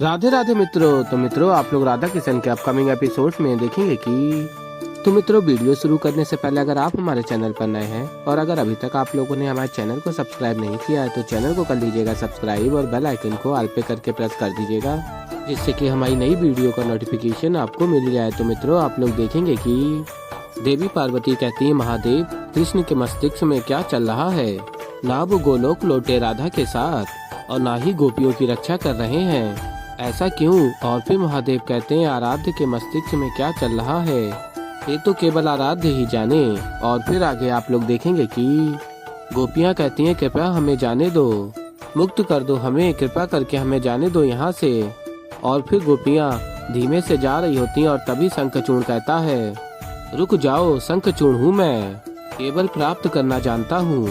राधे राधे मित्रों। तो मित्रों, आप लोग राधा किशन के अपकमिंग एपिसोड में देखेंगे कि मित्रों, वीडियो शुरू करने से पहले अगर आप हमारे चैनल पर नए हैं और अगर अभी तक आप लोगों ने हमारे चैनल को सब्सक्राइब नहीं किया है तो चैनल को कर लीजिएगा सब्सक्राइब और बेल आइकन को ऑल पे करके प्रेस कर दीजिएगा, जिससे कि हमारी नई वीडियो का नोटिफिकेशन आपको मिल जाए। तो मित्रों, आप लोग देखेंगे कि देवी पार्वती कहती है, महादेव, कृष्ण के मस्तिष्क में क्या चल रहा है? ना वो गोलोक लौटे राधा के साथ और ना ही गोपियों की रक्षा कर रहे हैं, ऐसा क्यों? और फिर महादेव कहते हैं, आराध्य के मस्तिष्क में क्या चल रहा है ये तो केवल आराध्य ही जाने। और फिर आगे आप लोग देखेंगे कि गोपियां कहती हैं, कृपया हमें जाने दो, मुक्त कर दो हमें, कृपा करके हमें जाने दो यहाँ से। और फिर गोपियां धीमे से जा रही होती हैं और तभी शंखचूड़ कहता है, रुक जाओ, शंखचूड़ हूँ मैं, केवल प्राप्त करना जानता हूँ,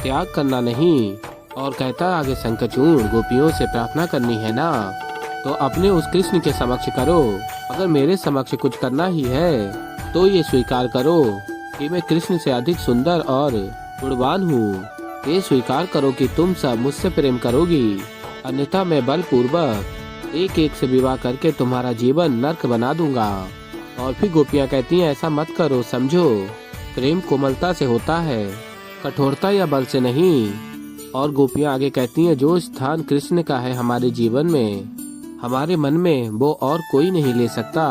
त्याग करना नहीं। और कहता आगे शंखचूड़, गोपियों से प्रार्थना करनी है ना तो अपने उस कृष्ण के समक्ष करो। अगर मेरे समक्ष कुछ करना ही है तो ये स्वीकार करो कि मैं कृष्ण से अधिक सुंदर और गुणवान हूँ। ये स्वीकार करो कि तुम सब मुझसे प्रेम करोगी, अन्यथा मैं बलपूर्वक एक एक से विवाह करके तुम्हारा जीवन नर्क बना दूंगा। और फिर गोपियाँ कहती हैं, ऐसा मत करो, समझो प्रेम कोमलता से होता है, कठोरता या बल से नहीं। और गोपियाँ आगे कहती हैं, जो स्थान कृष्ण का है हमारे जीवन में, हमारे मन में, वो और कोई नहीं ले सकता।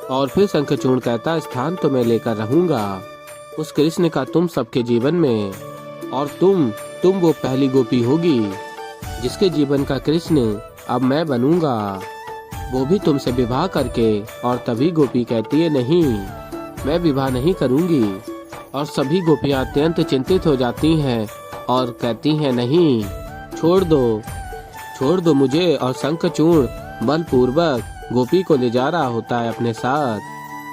और फिर शंखचूड़ कहता, स्थान तो मैं लेकर रहूंगा उस कृष्ण का तुम सबके जीवन में, और तुम वो पहली गोपी होगी जिसके जीवन का कृष्ण अब मैं बनूंगा, वो भी तुमसे विवाह करके। और तभी गोपी कहती है, नहीं, मैं विवाह नहीं करूंगी। और सभी गोपियां अत्यंत चिंतित हो जाती हैं और कहती हैं, नहीं, छोड़ दो मुझे। और शंखचूड़ बलपूर्वक गोपी को ले जा रहा होता है अपने साथ,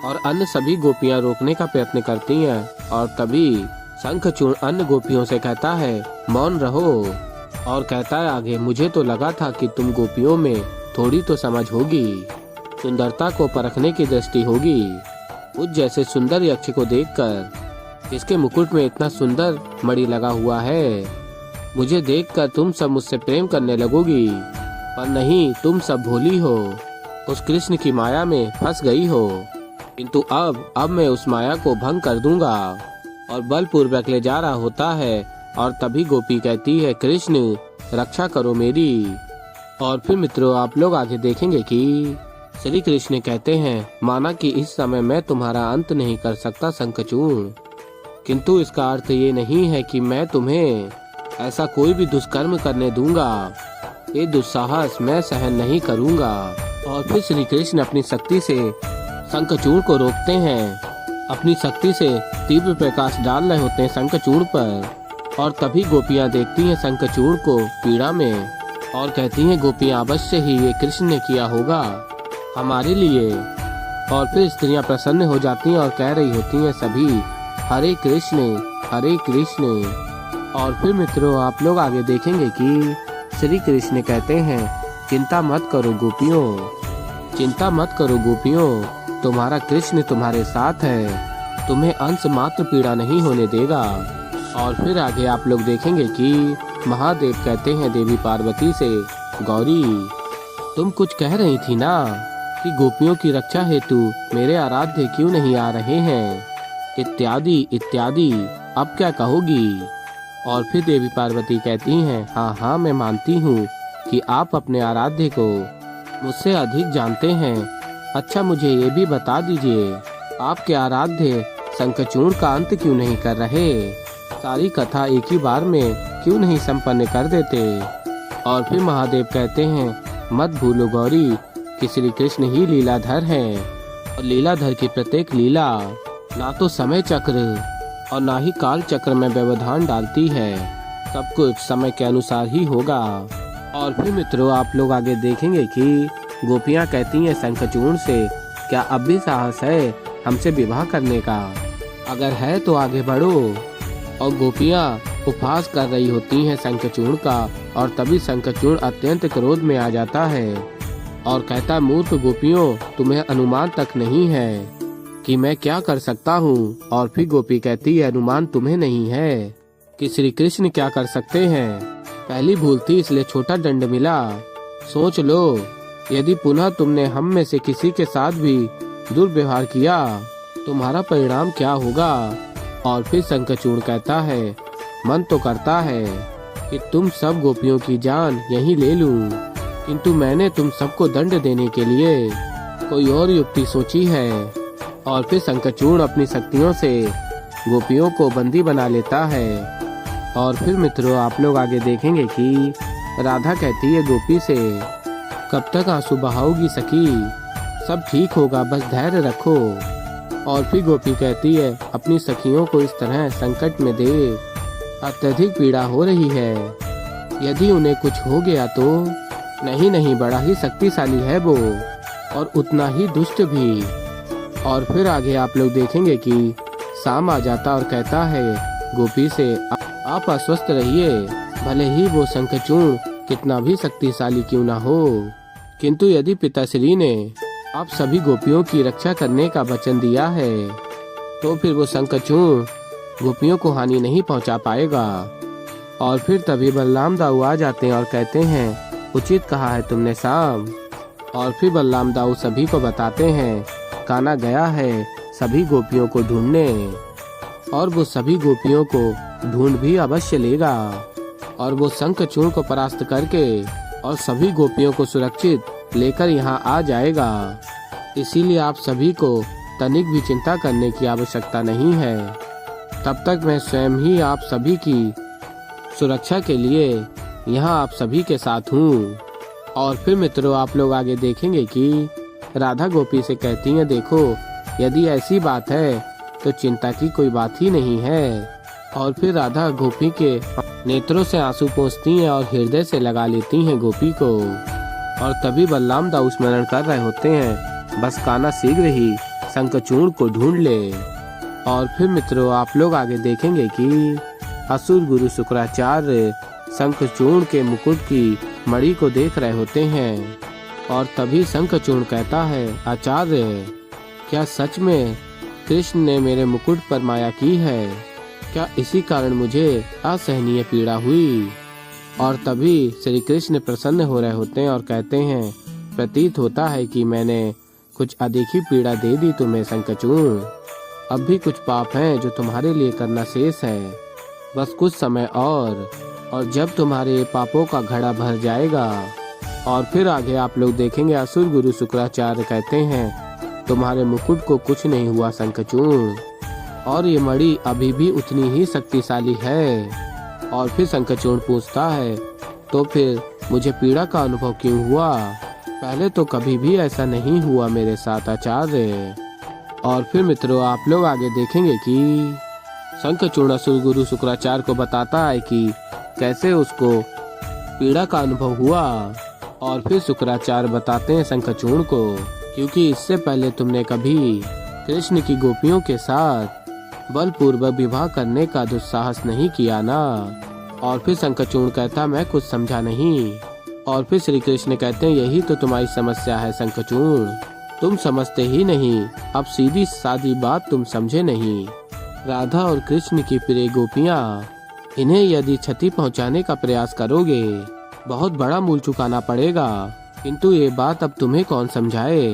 और अन्य सभी गोपियां रोकने का प्रयत्न करती हैं। और तभी शंखचूड़ अन्य गोपियों से कहता है, मौन रहो। और कहता है आगे, मुझे तो लगा था कि तुम गोपियों में थोड़ी तो समझ होगी, सुंदरता को परखने की दृष्टि होगी। उस जैसे सुंदर यक्ष को देखकर, जिसके मुकुट में इतना सुंदर मणि लगा हुआ है, मुझे देखकर तुम सब मुझसे प्रेम करने लगोगी। पर नहीं, तुम सब भोली हो, उस कृष्ण की माया में फंस गई हो। किंतु अब मैं उस माया को भंग कर दूंगा। और बलपूर्वक ले जा रहा होता है। और तभी गोपी कहती है, कृष्ण रक्षा करो मेरी। और फिर मित्रों, आप लोग आगे देखेंगे कि श्री कृष्ण कहते हैं, माना कि इस समय मैं तुम्हारा अंत नहीं कर सकता शंखचूड़, किंतु इसका अर्थ ये नहीं है कि मैं तुम्हें ऐसा कोई भी दुष्कर्म करने दूंगा, ये दुस्साहस मैं सहन नहीं करूंगा। और फिर श्री कृष्ण अपनी शक्ति से शंखचूड़ को रोकते हैं, अपनी शक्ति से तीव्र प्रकाश डाल रहे होते हैं शंखचूड़ पर। और तभी गोपियां देखती हैं शंखचूड़ को पीड़ा में और कहती हैं, गोपियां अवश्य ही ये कृष्ण ने किया होगा हमारे लिए। और फिर स्त्रियां प्रसन्न हो जाती हैं और कह रही होती हैं सभी, हरे कृष्ण हरे कृष्ण। और फिर मित्रों, आप लोग आगे देखेंगे कि श्री कृष्ण कहते हैं, चिंता मत करो गोपियों, चिंता मत करो गोपियों, तुम्हारा कृष्ण तुम्हारे साथ है, तुम्हें अंश मात्र पीड़ा नहीं होने देगा। और फिर आगे आप लोग देखेंगे कि महादेव कहते हैं देवी पार्वती से, गौरी, तुम कुछ कह रही थी ना कि गोपियों की रक्षा हेतु मेरे आराध्य क्यों नहीं आ रहे हैं, इत्यादि इत्यादि, अब क्या कहोगी? और फिर देवी पार्वती कहती हैं, हाँ, मैं मानती हूँ कि आप अपने आराध्य को मुझसे अधिक जानते हैं। अच्छा, मुझे ये भी बता दीजिए, आपके आराध्य शंखचूड़ का अंत क्यों नहीं कर रहे? सारी कथा एक ही बार में क्यों नहीं संपन्न कर देते? और फिर महादेव कहते हैं, मत भूलो गौरी कि श्री कृष्ण ही लीलाधर हैं, और लीलाधर की प्रत्येक लीला ना तो समय चक्र और ना ही काल चक्र में व्यवधान डालती है, सब कुछ समय के अनुसार ही होगा। और फिर मित्रों, आप लोग आगे देखेंगे कि गोपियां कहती हैं शंखचूड़ से, क्या अब भी साहस है हमसे विवाह करने का? अगर है तो आगे बढ़ो। और गोपियां उपहास कर रही होती हैं शंखचूड़ का। और तभी शंखचूड़ अत्यंत क्रोध में आ जाता है और कहता, मूर्ख गोपियों, तुम्हें अनुमान तक नहीं है कि मैं क्या कर सकता हूँ। और फिर गोपी कहती है, अनुमान तुम्हें नहीं है कि श्री कृष्ण क्या कर सकते हैं, पहली भूल थी इसलिए छोटा दंड मिला, सोच लो यदि पुनः तुमने हम में से किसी के साथ भी दुर्व्यवहार किया, तुम्हारा परिणाम क्या होगा। और फिर शंखचूड़ कहता है, मन तो करता है कि तुम सब गोपियों की जान यहीं ले लूं, किंतु मैंने तुम सबको दंड देने के लिए कोई और युक्ति सोची है। और फिर शंखचूड़ अपनी शक्तियों से गोपियों को बंदी बना लेता है। और फिर मित्रों, आप लोग आगे देखेंगे कि राधा कहती है गोपी से, कब तक आंसू बहाओगी सखी, सब ठीक होगा, बस धैर्य रखो। और फिर गोपी कहती है, अपनी सखियों को इस तरह संकट में देख अत्यधिक पीड़ा हो रही है, यदि उन्हें कुछ हो गया तो। नहीं, बड़ा ही शक्तिशाली है वो, और उतना ही दुष्ट भी। और फिर आगे आप लोग देखेंगे कि शाम आ जाता और कहता है गोपी से, आप अस्वस्थ रहिए, भले ही वो शंखचूड़ कितना भी शक्तिशाली क्यों ना हो, किंतु यदि पिताश्री ने आप सभी गोपियों की रक्षा करने का वचन दिया है, तो फिर वो शंखचूड़ गोपियों को हानि नहीं पहुंचा पाएगा। और फिर तभी बलराम दाऊ आ जाते हैं और कहते हैं, उचित कहा है तुमने शाम। और फिर बलराम दाऊ सभी को बताते हैं, कान्हा गया है सभी गोपियों को ढूंढने, और वो सभी गोपियों को ढूंढ भी अवश्य लेगा, और वो शंखचूड़ को परास्त करके और सभी गोपियों को सुरक्षित लेकर यहाँ आ जाएगा। इसीलिए आप सभी को तनिक भी चिंता करने की आवश्यकता नहीं है। तब तक मैं स्वयं ही आप सभी की सुरक्षा के लिए यहाँ आप सभी के साथ हूँ। और फिर मित्रों, आप लोग आगे देखेंगे कि राधा गोपी से कहती हैं, देखो यदि ऐसी बात है तो चिंता की कोई बात ही नहीं है। और फिर राधा गोपी के नेत्रों से आंसू पोंछती हैं और हृदय से लगा लेती हैं गोपी को। और तभी बलराम दाऊ स्मरण कर रहे होते हैं, बस कान्हा शीघ्र ही शंखचूड़ को ढूंढ ले। और फिर मित्रों, आप लोग आगे देखेंगे कि असुर गुरु शुक्राचार्य शंखचूड़ के मुकुट की मणि को देख रहे होते हैं। और तभी शंखचूड़ कहता है, आचार्य, क्या सच में कृष्ण ने मेरे मुकुट पर माया की है? क्या इसी कारण मुझे असहनीय पीड़ा हुई? और तभी श्री कृष्ण प्रसन्न हो रहे होते हैं और कहते हैं, प्रतीत होता है कि मैंने कुछ अदेखी पीड़ा दे दी तुम्हें शंखचूड़। अब भी कुछ पाप हैं जो तुम्हारे लिए करना शेष है, बस कुछ समय और जब तुम्हारे पापों का घड़ा भर जाएगा। और फिर आगे आप लोग देखेंगे, असुर गुरु शुक्राचार्य कहते हैं, तुम्हारे मुकुट को कुछ नहीं हुआ शंखचूड़, और ये मणि अभी भी उतनी ही शक्तिशाली है। और फिर शंखचूड़ पूछता है, तो फिर मुझे पीड़ा का अनुभव क्यों हुआ? पहले तो कभी भी ऐसा नहीं हुआ मेरे साथ आचार्य। और फिर मित्रों, आप लोग आगे देखेंगे कि शंखचूड़ असुर गुरु शुक्राचार्य को बताता है कि कैसे उसको पीड़ा का अनुभव हुआ। और फिर शुक्राचार्य बताते हैं शंखचूड़ को, क्योंकि इससे पहले तुमने कभी कृष्ण की गोपियों के साथ बलपूर्वक विवाह करने का दुस्साहस नहीं किया ना। और फिर शंखचूड़ कहता, मैं कुछ समझा नहीं। और फिर श्री कृष्ण कहते हैं, यही तो तुम्हारी समस्या है शंखचूड़, तुम समझते ही नहीं। अब सीधी सादी बात तुम समझे नहीं। राधा और कृष्ण की प्रिय गोपियाँ, इन्हें यदि क्षति पहुँचाने का प्रयास करोगे, बहुत बड़ा मूल्य चुकाना पड़ेगा। किंतु ये बात अब तुम्हें कौन समझाए?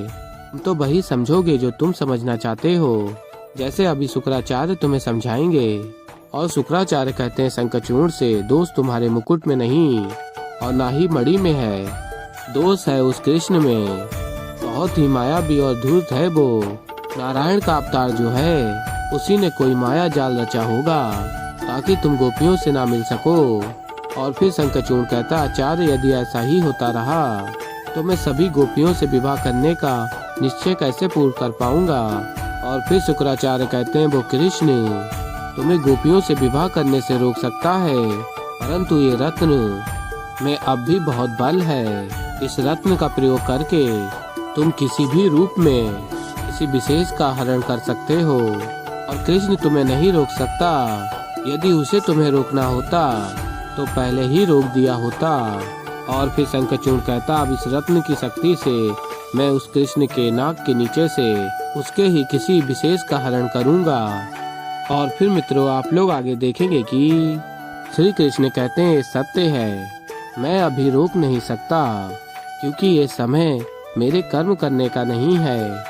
तुम तो वही समझोगे जो तुम समझना चाहते हो, जैसे अभी शुक्राचार्य तुम्हें समझाएंगे। और शुक्राचार्य कहते हैं शंखचूड़ से, दोष तुम्हारे मुकुट में नहीं और ना ही मणि में है, दोष है उस कृष्ण में। बहुत ही मायावी और धूर्त है वो। नारायण का अवतार जो है, उसी ने कोई माया जाल रचा होगा ताकि तुम गोपियों से ना मिल सको। और फिर शंखचूड़ कहता, आचार्य, यदि ऐसा ही होता रहा तो मैं सभी गोपियों से विवाह करने का निश्चय कैसे पूर्ण कर पाऊंगा? और फिर शुक्राचार्य कहते हैं, वो कृष्ण तुम्हें गोपियों से विवाह करने से रोक सकता है, परंतु ये रत्न में अब भी बहुत बल है। इस रत्न का प्रयोग करके तुम किसी भी रूप में किसी विशेष का हरण कर सकते हो, और कृष्ण तुम्हें नहीं रोक सकता। यदि उसे तुम्हें रोकना होता तो पहले ही रोक दिया होता। और फिर शंखचूड़ कहता, अब इस रत्न की शक्ति से मैं उस कृष्ण के नाक के नीचे से उसके ही किसी विशेष का हरण करूंगा। और फिर मित्रों, आप लोग आगे देखेंगे कि श्री कृष्ण कहते हैं, सत्य है, मैं अभी रोक नहीं सकता, क्योंकि ये समय मेरे कर्म करने का नहीं है,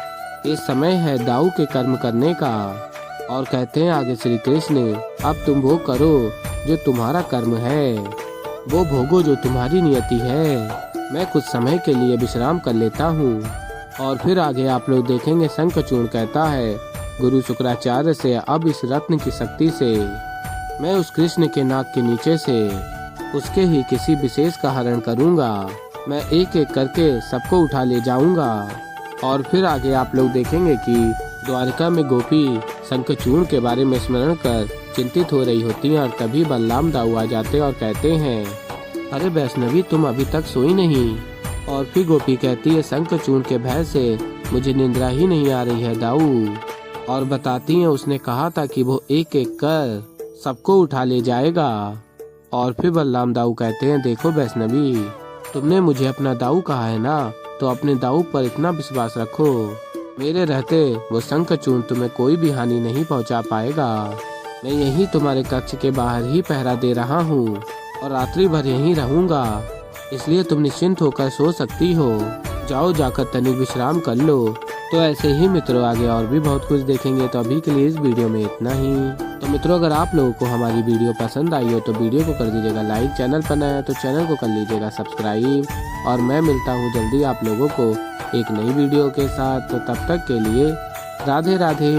ये समय है दाऊ के कर्म करने का। और कहते हैं आगे श्री कृष्ण, अब तुम वो करो जो तुम्हारा कर्म है, वो भोगो जो तुम्हारी नियति है। मैं कुछ समय के लिए विश्राम कर लेता हूँ। और फिर आगे आप लोग देखेंगे शंखचूड़ कहता है गुरु शुक्राचार्य से, अब इस रत्न की शक्ति से मैं उस कृष्ण के नाक के नीचे से उसके ही किसी विशेष का हरण करूँगा। मैं एक एक करके सबको उठा ले जाऊँगा। और फिर आगे आप लोग देखेंगे कि द्वारिका में गोपी शंखचूड़ के बारे में स्मरण कर चिंतित हो रही होती हैं। और तभी बलराम दाऊ आ जाते और कहते हैं, अरे वैष्णवी तुम अभी तक सोई नहीं। और फिर गोपी कहती है, शंखचूड़ के भय से मुझे निंद्रा ही नहीं आ रही है दाऊ। और बताती है उसने कहा था कि वो एक एक कर सबको उठा ले जाएगा। और फिर बलराम दाऊ कहते हैं, देखो वैष्णवी तुमने मुझे अपना दाऊ कहा है ना, तो अपने दाऊ पर इतना विश्वास रखो, मेरे रहते वो शंखचूड़ तुम्हें कोई भी हानि नहीं पहुंचा पाएगा। मैं यहीं तुम्हारे कक्ष के बाहर ही पहरा दे रहा हूँ और रात्रि भर यहीं रहूंगा, इसलिए तुम निश्चिंत होकर सो सकती हो। जाओ जाकर तनिक विश्राम कर लो। तो ऐसे ही मित्रों आगे और भी बहुत कुछ देखेंगे। तो अभी के लिए इस वीडियो में इतना ही। तो मित्रों अगर आप लोगों को हमारी वीडियो पसंद आई हो तो वीडियो को कर दीजिएगा लाइक, चैनल पर नया है तो चैनल को कर लीजिएगा सब्सक्राइब। और मैं मिलता हूँ जल्दी आप लोगों को एक नई वीडियो के साथ। तो तब तक के लिए राधे राधे।